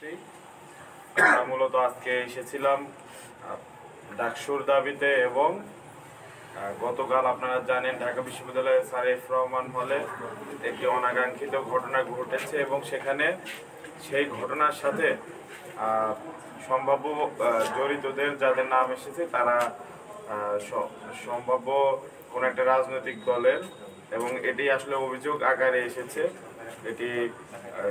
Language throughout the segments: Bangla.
সভানেত্রী, আমরা মূলত আজকে এসেছিলাম ডাকসুর দাবিতে এবং গতকাল আপনারা জানেন ঢাকা বিশ্ববিদ্যালয়ের স্যার এফ রহমান হলে একটি অনাকাঙ্ক্ষিত ঘটনা ঘটেছে এবং সেখানে সেই ঘটনার সাথে সম্ভাব্য জড়িতদের যাদের নাম এসেছে তারা সম্ভাব্য কোনো একটা রাজনৈতিক দলের, এবং এটি আসলে অভিযোগ আকারে এসেছে। এটি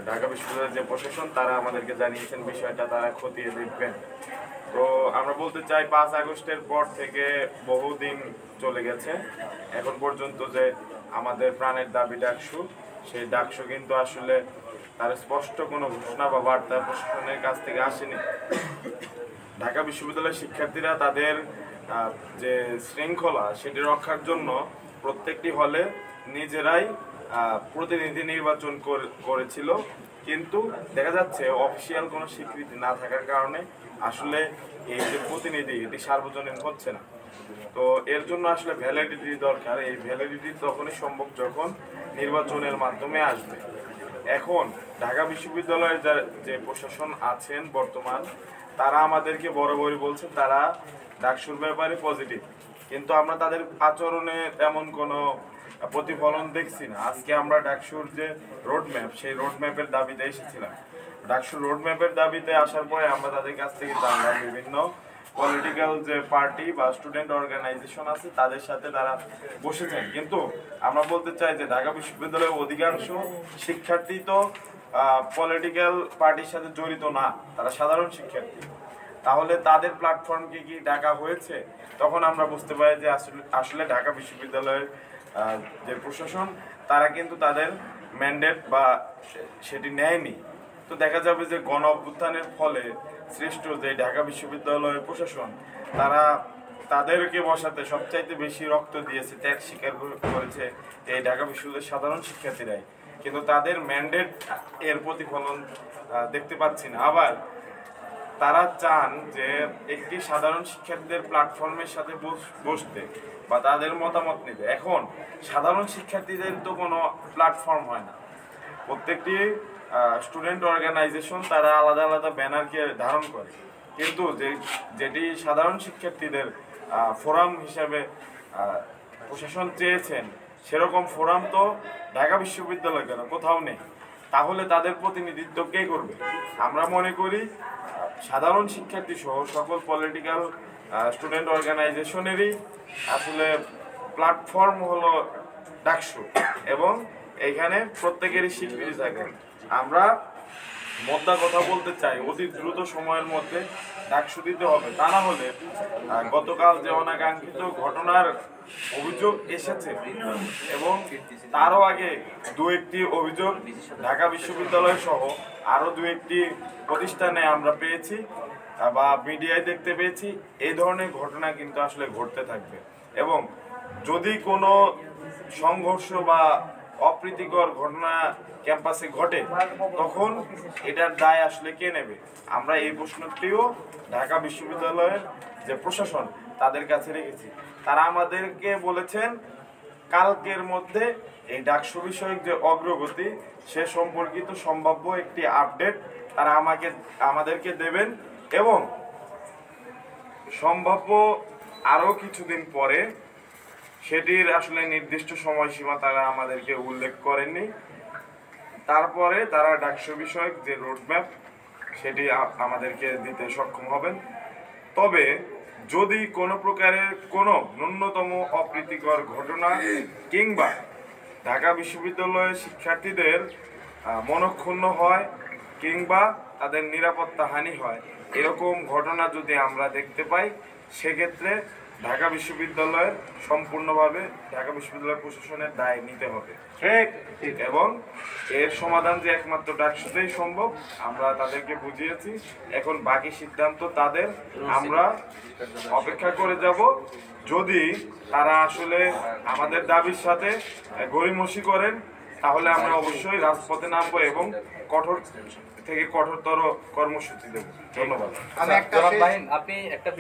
ঢাকা বিশ্ববিদ্যালয়ের যে প্রশাসন তারা আমাদেরকে জানিয়েছেন বিষয়টা তারা খতিয়ে দেখবেন। তো আমরা বলতে চাই 5 আগস্টের পর থেকে বহুদিন চলে গেছে, এখন পর্যন্ত যে আমাদের প্রাণের দাবি ডাকসু, সেই ডাকসু কিন্তু আসলে তার স্পষ্ট কোনো ঘোষণা বা বার্তা প্রশাসনের কাছ থেকে আসেনি। ঢাকা বিশ্ববিদ্যালয়ের শিক্ষার্থীরা তাদের যে শৃঙ্খলা সেটি রক্ষার জন্য প্রত্যেকটি হলে নিজেরাই প্রতিনিধি নির্বাচন করেছিল, কিন্তু দেখা যাচ্ছে অফিসিয়াল কোনো স্বীকৃতি না থাকার কারণে আসলে এই যে প্রতিনিধি এটি সার্বজনীন হচ্ছে না। তো এর জন্য আসলে ভ্যালিডিটি দরকার। এই ভ্যালিডিটি তখনই সম্ভব যখন নির্বাচনের মাধ্যমে আসবে। এখন ঢাকা বিশ্ববিদ্যালয়ের যে প্রশাসন আছেন বর্তমান, তারা আমাদেরকে বরাবরই বলছেন তারা ডাকসুর ব্যাপারে পজিটিভ, কিন্তু আমরা তাদের আচরণে তেমন কোনো প্রতিফলন দেখছি না। আজকে আমরা ডাকসুর যে রোডম্যাপ, সেই রোডম্যাপের দাবিতে এসেছিলাম। ডাকসুর রোডম্যাপের দাবিতে আসার পরে আমরা তাদের কাছ থেকে জানলাম বিভিন্ন পলিটিক্যাল যে পার্টি বা স্টুডেন্ট অর্গানাইজেশন আছে তাদের সাথে তারা বসেছেন, কিন্তু আমরা বলতে চাই যে ঢাকা বিশ্ববিদ্যালয়ের অধিকাংশ শিক্ষার্থী তো পলিটিক্যাল পার্টির সাথে জড়িত না, তারা সাধারণ শিক্ষার্থী। তাহলে তাদের প্ল্যাটফর্মকে কি ডাকা হয়েছে? তখন আমরা বুঝতে পারি যে আসলে ঢাকা বিশ্ববিদ্যালয়ের যে প্রশাসন তারা কিন্তু তাদের ম্যান্ডেট বা সেটি নেয়নি। তো দেখা যাবে যে গণ অভ্যুত্থানের ফলে সৃষ্ট যে ঢাকা বিশ্ববিদ্যালয়ের প্রশাসন, তারা তাদেরকে বসাতে সবচাইতে বেশি রক্ত দিয়েছে, ত্যাগ স্বীকার করেছে এই ঢাকা বিশ্ববিদ্যালয়ের সাধারণ শিক্ষার্থীরাই, কিন্তু তাদের ম্যান্ডেট এর প্রতিফলন দেখতে পাচ্ছি না। আবার তারা চান যে একটি সাধারণ শিক্ষার্থীদের প্ল্যাটফর্মের সাথে বসতে বা তাদের মতামত নিতে। এখন সাধারণ শিক্ষার্থীদের তো কোনো প্ল্যাটফর্ম হয় না, প্রত্যেকটি স্টুডেন্ট অর্গানাইজেশন তারা আলাদা আলাদা ব্যানারকে ধারণ করে, কিন্তু যেটি সাধারণ শিক্ষার্থীদের ফোরাম হিসাবে প্রশাসন চেয়েছেন সেরকম ফোরাম তো ঢাকা বিশ্ববিদ্যালয় কেন কোথাও নেই। তাহলে তাদের প্রতিনিধিত্ব কে করবে? আমরা মনে করি সাধারণ শিক্ষার্থী সহ সকল পলিটিক্যাল স্টুডেন্ট অর্গানাইজেশনেরই আসলে প্ল্যাটফর্ম হলো ডাকসু, এবং এখানে প্রত্যেকেরই স্বীকৃতি থাকে। আমরা মোদ্দা কথা বলতে চাই, অতি দ্রুত সময়ের মধ্যে ডাকসু দিতে হবে, তা না হলে গতকাল যে অনাকাঙ্ক্ষিত ঘটনার অভিযোগ এসেছে এবং তারও আগে দু একটি অভিযোগ ঢাকা বিশ্ববিদ্যালয় সহ আরও দু একটি প্রতিষ্ঠানে আমরা পেয়েছি বা মিডিয়ায় দেখতে পেয়েছি, এই ধরনের ঘটনা কিন্তু আসলে ঘটতে থাকবে। এবং যদি কোনো সংঘর্ষ বা অপ্রীতিকর ঘটনা ক্যাম্পাসে ঘটে তখন এটার দায় আসলে কে নেবে? আমরা এই প্রশ্নটিও ঢাকা বিশ্ববিদ্যালয়ের যে প্রশাসন তাদের কাছে রেখেছি। তারা আমাদেরকে বলেছেন কালকের মধ্যে এই ডাকসু বিষয়ক যে অগ্রগতি সে সম্পর্কিত সম্ভাব্য একটি আপডেট তারা আমাদেরকে দেবেন, এবং সম্ভাব্য আরও কিছুদিন পরে, সেটির আসলে নির্দিষ্ট সময়সীমা তারা আমাদেরকে উল্লেখ করেননি, তারপরে তারা ডাকসু বিষয়ক যে রোডম্যাপ সেটি আমাদেরকে দিতে সক্ষম হবেন। তবে যদি কোনো প্রকারের কোনো ন্যূনতম অপ্রীতিকর ঘটনা কিংবা ঢাকা বিশ্ববিদ্যালয়ের শিক্ষার্থীদের মনক্ষুণ্ণ হয় কিংবা তাদের নিরাপত্তা হানি হয়, এরকম ঘটনা যদি আমরা দেখতে পাই, সেক্ষেত্রে ঢাকা বিশ্ববিদ্যালয়ের সম্পূর্ণভাবে ঢাকা বিশ্ববিদ্যালয় প্রশাসনের দায় নিতে হবে। ঠিক, এবং এর সমাধান যে একমাত্র ডাকসুতেই সম্ভব আমরা তাদেরকে বুঝিয়েছি। এখন বাকি সিদ্ধান্ত তাদের, আমরা অপেক্ষা করে যাব। যদি তারা আসলে আমাদের দাবির সাথে গড়িমসি করেন তাহলে আমরা অবশ্যই রাজপথে নামবো এবং কঠোর থেকে কঠোরতর কর্মসূচি দেব। ধন্যবাদ। আপনি একটা